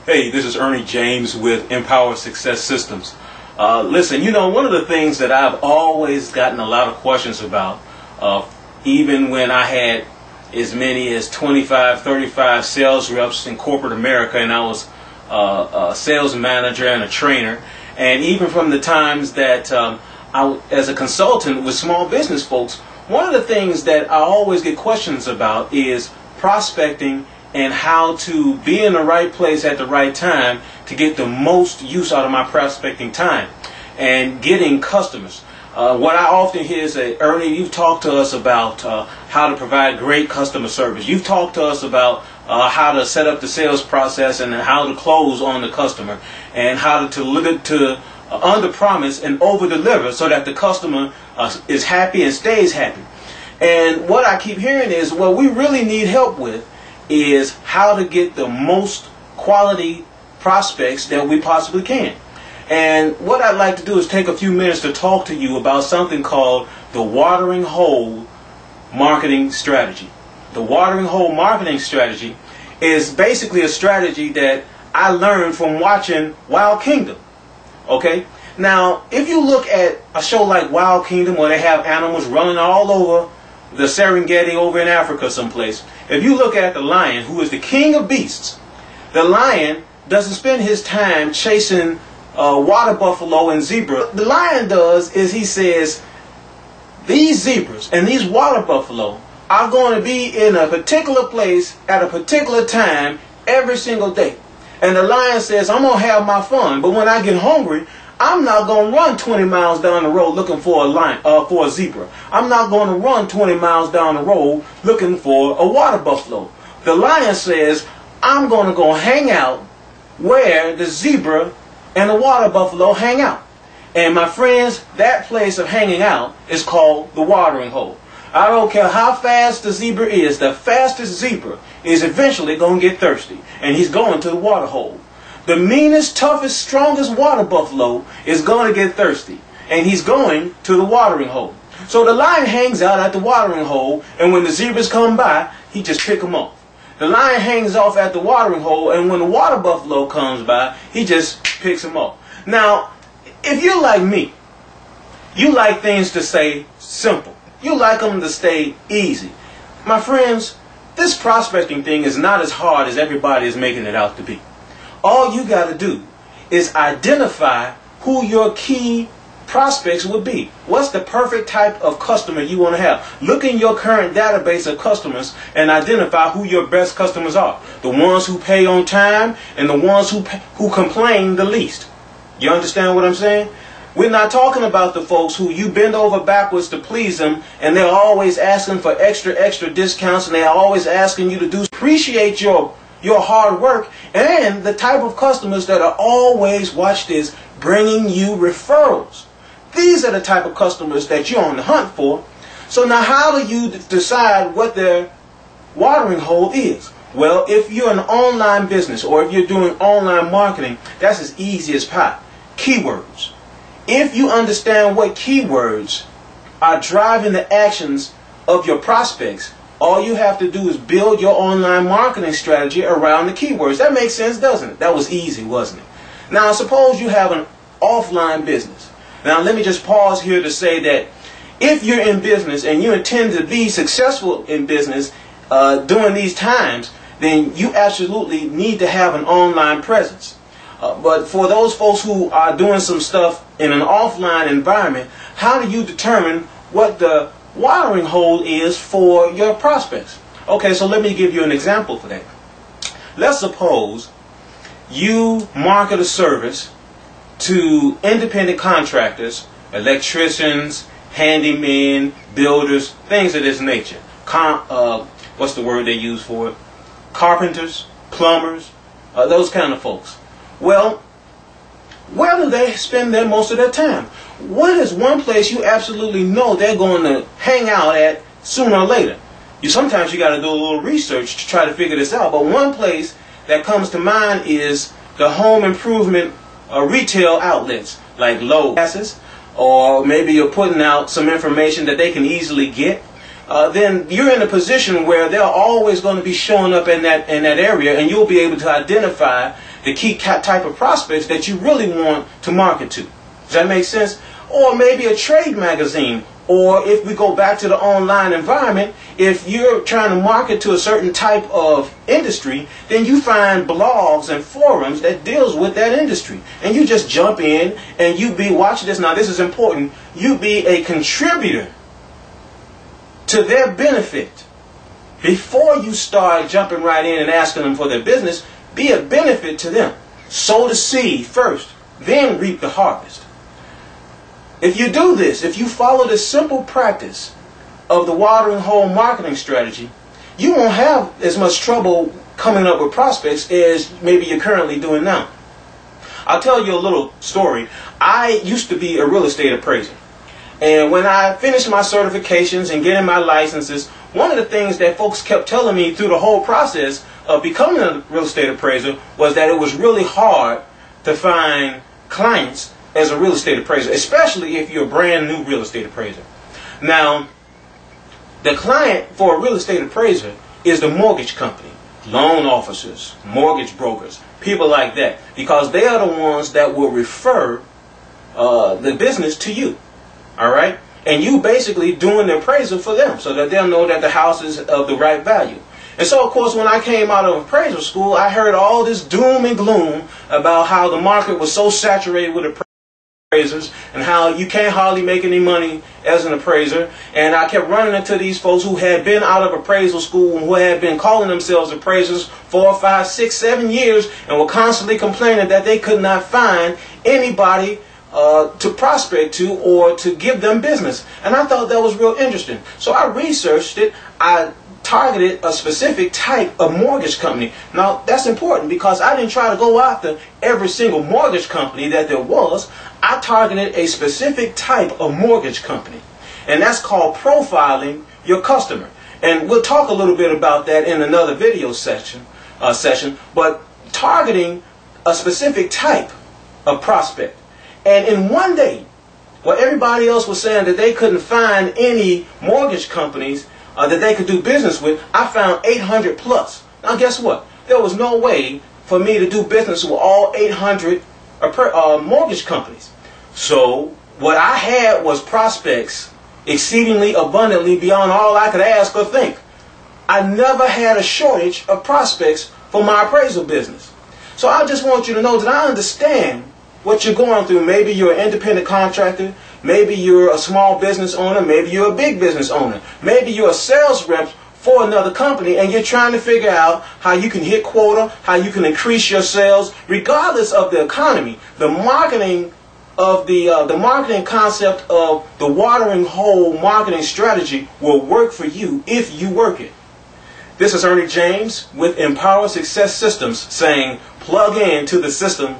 Hey, this is Ernie James with Empower Success Systems. Listen, one of the things that I've always gotten a lot of questions about, even when I had as many as 25, 35 sales reps in corporate America, and I was a sales manager and a trainer, and even from the times that as a consultant with small business folks, one of the things that I always get questions about is prospecting and how to be in the right place at the right time to get the most use out of my prospecting time and getting customers. What I often hear is, Ernie, you've talked to us about how to provide great customer service. You've talked to us about how to set up the sales process and how to close on the customer and how to under promise and over deliver so that the customer is happy and stays happy. And what I keep hearing is, what we really need help with is how to get the most quality prospects that we possibly can. And what I'd like to do is take a few minutes to talk to you about something called the watering hole marketing strategy. The watering hole marketing strategy is basically a strategy that I learned from watching Wild Kingdom. Okay? Now, if you look at a show like Wild Kingdom, where they have animals running all over the Serengeti over in Africa someplace, if you look at the lion, who is the king of beasts, the lion doesn't spend his time chasing water buffalo and zebra. The lion does is he says, these zebras and these water buffalo are going to be in a particular place at a particular time every single day. And the lion says, I'm going to have my fun, but when I get hungry, I'm not going to run 20 miles down the road looking for a zebra. I'm not going to run 20 miles down the road looking for a water buffalo. The lion says, I'm going to go hang out where the zebra and the water buffalo hang out. And my friends, that place of hanging out is called the watering hole. I don't care how fast the zebra is, the fastest zebra is eventually going to get thirsty, and he's going to the water hole. The meanest, toughest, strongest water buffalo is going to get thirsty, and he's going to the watering hole. So the lion hangs out at the watering hole, and when the zebras come by, he just picks them off. The lion hangs off at the watering hole, and when the water buffalo comes by, he just picks them off. Now, if you're like me, you like things to stay simple. You like them to stay easy. My friends, this prospecting thing is not as hard as everybody is making it out to be. All you got to do is identify who your key prospects would be. What's the perfect type of customer you want to have? Look in your current database of customers and identify who your best customers are. The ones who pay on time and the ones who complain the least. You understand what I'm saying? We're not talking about the folks who you bend over backwards to please them, and they're always asking for extra discounts, and they're always asking you to do. Appreciate your hard work, and the type of customers that are always, watch this, bringing you referrals. These are the type of customers that you're on the hunt for. So now how do you decide what their watering hole is? Well, if you're an online business or if you're doing online marketing, that's as easy as pie. Keywords. If you understand what keywords are driving the actions of your prospects, all you have to do is build your online marketing strategy around the keywords. That makes sense, doesn't it? That was easy, wasn't it? Now, suppose you have an offline business. Now, let me just pause here to say that if you're in business and you intend to be successful in business during these times, then you absolutely need to have an online presence. But for those folks who are doing some stuff in an offline environment, how do you determine what the watering hole is for your prospects? Okay, so let me give you an example for that. Let's suppose you market a service to independent contractors, electricians, handymen, builders, things of this nature. What's the word they use for it? Carpenters, plumbers, those kind of folks. Well, where do they spend most of their time? What is one place you absolutely know they're going to hang out at sooner or later? Sometimes you got to do a little research to try to figure this out. But one place that comes to mind is the home improvement retail outlets like Lowe's, or maybe you're putting out some information that they can easily get. Then you're in a position where they're always going to be showing up in that area, and you'll be able to identify the key type of prospects that you really want to market to. Does that make sense? Or maybe a trade magazine. Or if we go back to the online environment, if you're trying to market to a certain type of industry, then you find blogs and forums that deals with that industry. And you just jump in and you be, watch this now, this is important, you be a contributor to their benefit. Before you start jumping right in and asking them for their business, be a benefit to them. Sow the seed first, then reap the harvest. If you do this, if you follow this simple practice of the watering hole marketing strategy, you won't have as much trouble coming up with prospects as maybe you're currently doing now. I'll tell you a little story. I used to be a real estate appraiser. And when I finished my certifications and getting my licenses, one of the things that folks kept telling me through the whole process of becoming a real estate appraiser was that it was really hard to find clients as a real estate appraiser, especially if you're a brand new real estate appraiser. Now, the client for a real estate appraiser is the mortgage company, loan officers, mortgage brokers, people like that, because they are the ones that will refer the business to you. All right? And you basically doing the appraisal for them so that they'll know that the house is of the right value. And so, of course, when I came out of appraisal school, I heard all this doom and gloom about how the market was so saturated with appraisers and how you can't hardly make any money as an appraiser. And I kept running into these folks who had been out of appraisal school and who had been calling themselves appraisers 4, 5, 6, 7 years and were constantly complaining that they could not find anybody to prospect to or to give them business. And I thought that was real interesting. So I researched it. I targeted a specific type of mortgage company. Now that's important because I didn't try to go after every single mortgage company that there was. I targeted a specific type of mortgage company. And that's called profiling your customer. And we'll talk a little bit about that in another video session. But targeting a specific type of prospect. And in one day, while everybody else was saying that they couldn't find any mortgage companies that they could do business with, I found 800 plus. Now guess what? There was no way for me to do business with all 800 mortgage companies. So what I had was prospects exceedingly abundantly beyond all I could ask or think. I never had a shortage of prospects for my appraisal business. So I just want you to know that I understand what you're going through. Maybe you're an independent contractor, maybe you're a small business owner, maybe you're a big business owner, maybe you're a sales rep for another company and you're trying to figure out how you can hit quota, how you can increase your sales regardless of the economy. The marketing of the marketing concept of the watering hole marketing strategy will work for you if you work it. This is Ernie James with Empower Success Systems saying plug in to the systems